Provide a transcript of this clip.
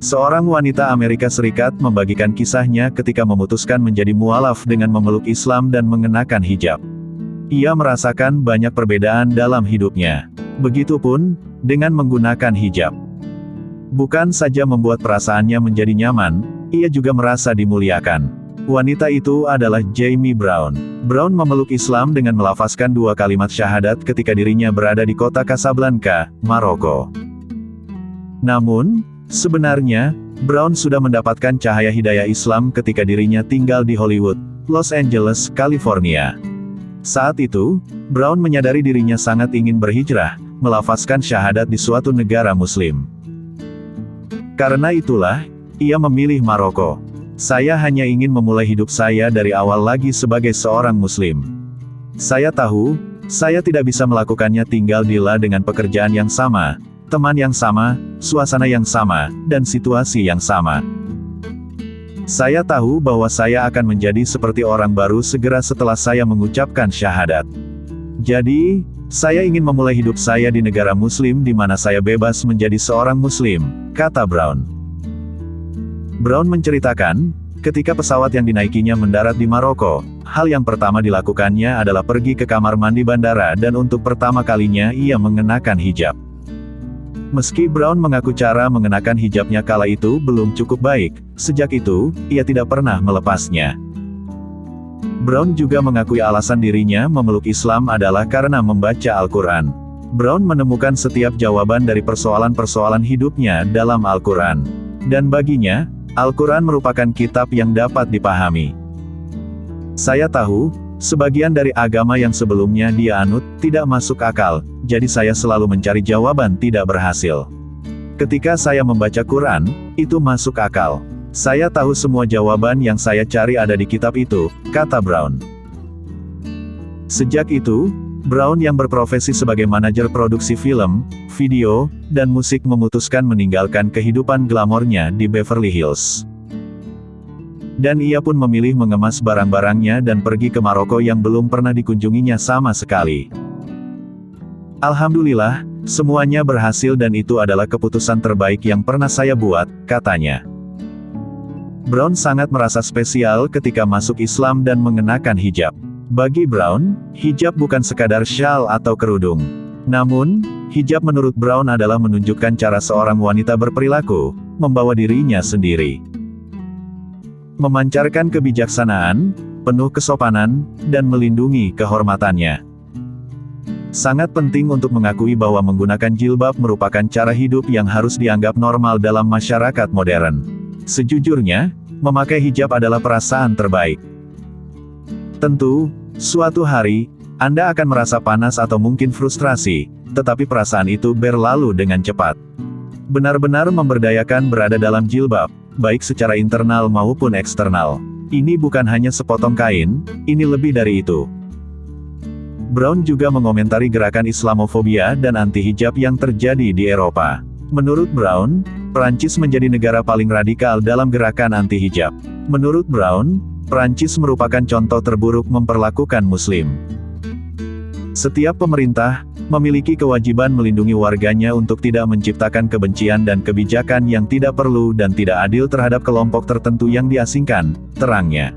Seorang wanita Amerika Serikat membagikan kisahnya ketika memutuskan menjadi mualaf dengan memeluk Islam dan mengenakan hijab. Ia merasakan banyak perbedaan dalam hidupnya. Begitupun dengan menggunakan hijab. Bukan saja membuat perasaannya menjadi nyaman, ia juga merasa dimuliakan. Wanita itu adalah Jamie Brown. Brown memeluk Islam dengan melafazkan 2 kalimat syahadat ketika dirinya berada di kota Casablanca, Maroko. Namun, sebenarnya, Brown sudah mendapatkan cahaya hidayah Islam ketika dirinya tinggal di Hollywood, Los Angeles, California. Saat itu, Brown menyadari dirinya sangat ingin berhijrah, melafazkan syahadat di suatu negara Muslim. Karena itulah, ia memilih Maroko. Saya hanya ingin memulai hidup saya dari awal lagi sebagai seorang Muslim. Saya tahu, saya tidak bisa melakukannya tinggal di La dengan pekerjaan yang sama, teman yang sama, suasana yang sama, dan situasi yang sama. Saya tahu bahwa saya akan menjadi seperti orang baru segera setelah saya mengucapkan syahadat. Jadi, saya ingin memulai hidup saya di negara Muslim di mana saya bebas menjadi seorang Muslim, kata Brown. Brown menceritakan, ketika pesawat yang dinaikinya mendarat di Maroko, hal yang pertama dilakukannya adalah pergi ke kamar mandi bandara dan untuk pertama kalinya ia mengenakan hijab. Meski Brown mengaku cara mengenakan hijabnya kala itu belum cukup baik, sejak itu, ia tidak pernah melepasnya. Brown juga mengakui alasan dirinya memeluk Islam adalah karena membaca Al-Quran. Brown menemukan setiap jawaban dari persoalan-persoalan hidupnya dalam Al-Quran. Dan baginya, Al-Quran merupakan kitab yang dapat dipahami. Saya tahu, sebagian dari agama yang sebelumnya dia anut, tidak masuk akal, jadi saya selalu mencari jawaban tidak berhasil. Ketika saya membaca Quran, itu masuk akal. Saya tahu semua jawaban yang saya cari ada di kitab itu, kata Brown. Sejak itu, Brown yang berprofesi sebagai manajer produksi film, video, dan musik memutuskan meninggalkan kehidupan glamornya di Beverly Hills. Dan ia pun memilih mengemas barang-barangnya dan pergi ke Maroko yang belum pernah dikunjunginya sama sekali. Alhamdulillah, semuanya berhasil dan itu adalah keputusan terbaik yang pernah saya buat, katanya. Brown sangat merasa spesial ketika masuk Islam dan mengenakan hijab. Bagi Brown, hijab bukan sekadar syal atau kerudung. Namun, hijab menurut Brown adalah menunjukkan cara seorang wanita berperilaku, membawa dirinya sendiri. Memancarkan kebijaksanaan, penuh kesopanan, dan melindungi kehormatannya. Sangat penting untuk mengakui bahwa menggunakan jilbab merupakan cara hidup yang harus dianggap normal dalam masyarakat modern. Sejujurnya, memakai hijab adalah perasaan terbaik. Tentu, suatu hari, Anda akan merasa panas atau mungkin frustrasi, tetapi perasaan itu berlalu dengan cepat. Benar-benar memberdayakan berada dalam jilbab, baik secara internal maupun eksternal. Ini bukan hanya sepotong kain, ini lebih dari itu. Brown juga mengomentari gerakan Islamofobia dan anti-hijab yang terjadi di Eropa. Menurut Brown, Prancis menjadi negara paling radikal dalam gerakan anti-hijab. Menurut Brown, Prancis merupakan contoh terburuk memperlakukan Muslim. Setiap pemerintah memiliki kewajiban melindungi warganya untuk tidak menciptakan kebencian dan kebijakan yang tidak perlu dan tidak adil terhadap kelompok tertentu yang diasingkan, terangnya.